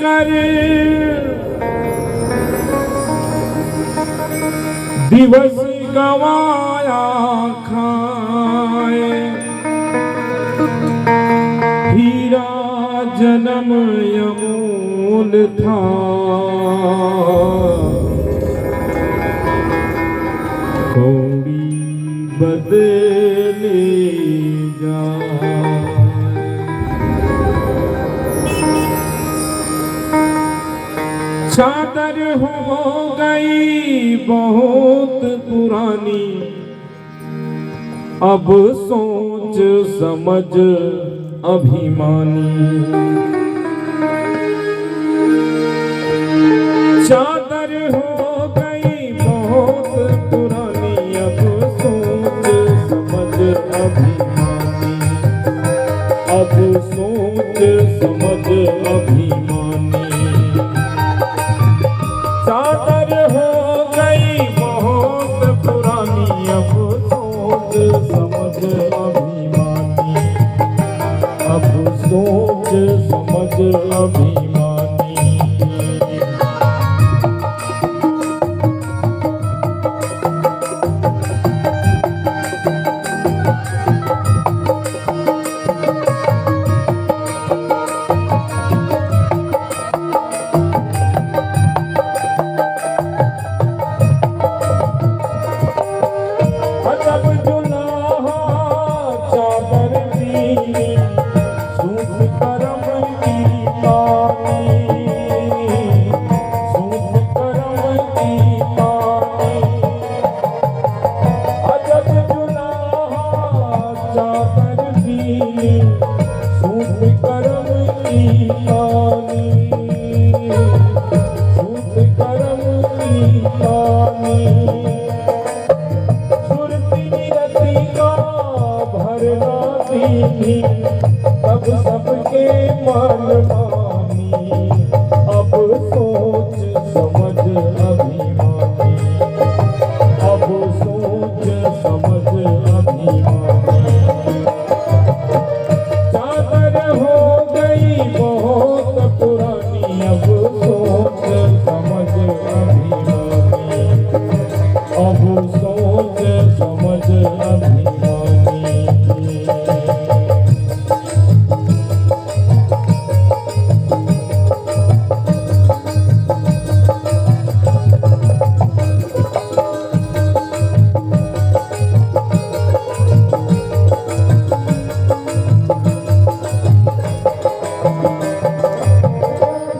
कर दिवस गवाया खाए, हीरा जन्म अमूल था, कौड़ी बदले जाए। चादर हो गई बहुत पुरानी, अब सोच समझ अभिमानी। चादर हो गई बहुत पुरानी, अब सोच समझ अभिमानी, अब सोच समझ अभिमानी। चादर हो गई बहुत पुरानी, अब सोच समझ अभिमानी, अब सोच समझ अभिमानी। अब सबके मन मानी, अब सोच समझ अभिमानी, अब सोच समझ अभिमानी। चादर हो गई बहुत पुरानी, अब सोच समझ अभिमानी, अब सोच समझ अभिमानी।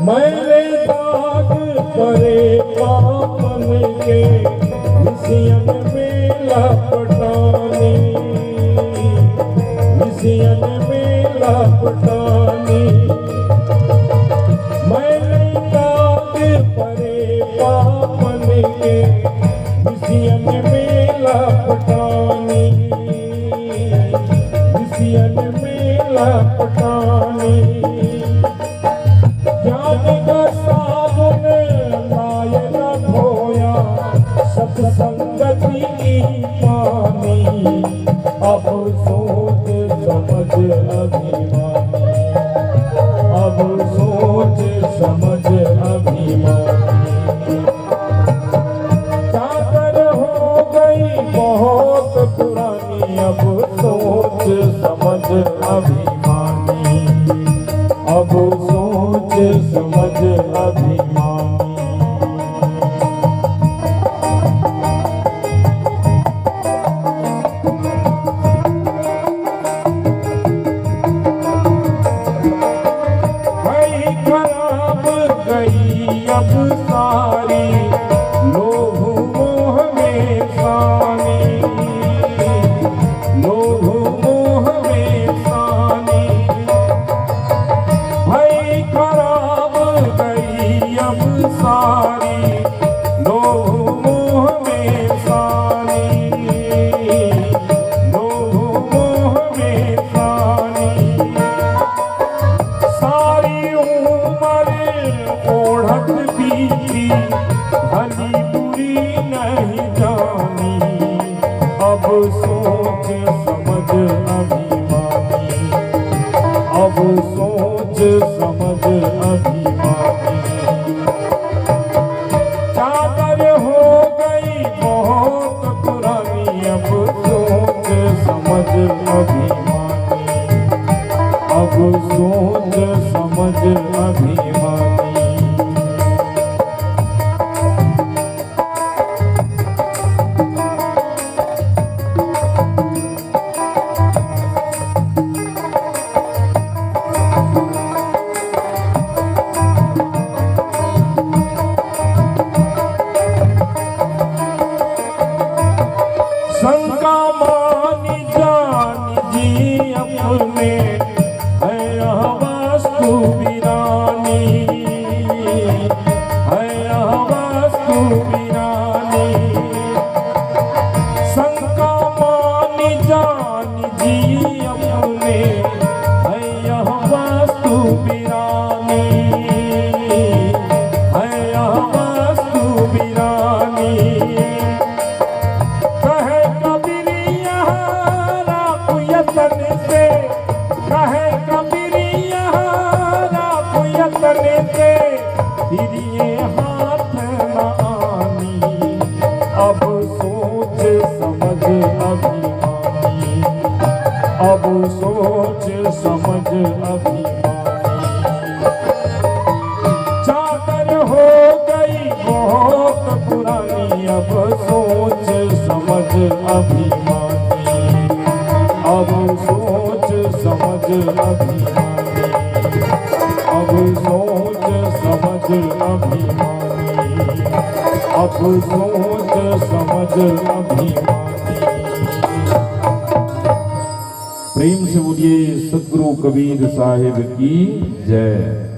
मेरे दाग परे पापन के विषयन में लपटानी, विषयन में लपटानी। मेरे दाग परे पापन के विषयन में लपटानी, विषयन में लपटानी। सत्संगति की पानी, अब सोच समझ अभिमानी, अब सोच समझ अभिमानी। चादर हो गई बहुत पुरानी, अब सोच समझ अभिमानी, अब सोच समझ अभिमानी। अब सारी लोभ मोह में सानी, लोभ मोह में सानी। भाई खराब गई अब सारी लोभ मोह में सानी, लोभ मोह में सानी। सारी उम्र ओढ़त बीती, भली बुरी नहीं जानी, अब सोच समझ अभिमानी, अब सोच समझ अभिमानी। समझ अभिमानी। शंका मानी जान जी अपने है यह वास्तु वीरानी, है यह वास्तु वीरानी। शंका मानी जान जी अपने है यह वास्तु वीरानी, है यह वास्तु वीरानी। यतन से कहे कबीरिया राप यतन से फिर ये हाथ न आनी। अब सोच समझ अभिमानी, अब सोच समझ अभिमानी। चादर हो गई बहुत पुरानी, अब सोच समझ अभिमानी, अब सोच समझ अभिमानी, अब सोच समझ अभिमानी, अब सोच समझ अभिमानी। प्रेम से बोलिए सद्गुरु कबीर साहिब की जय।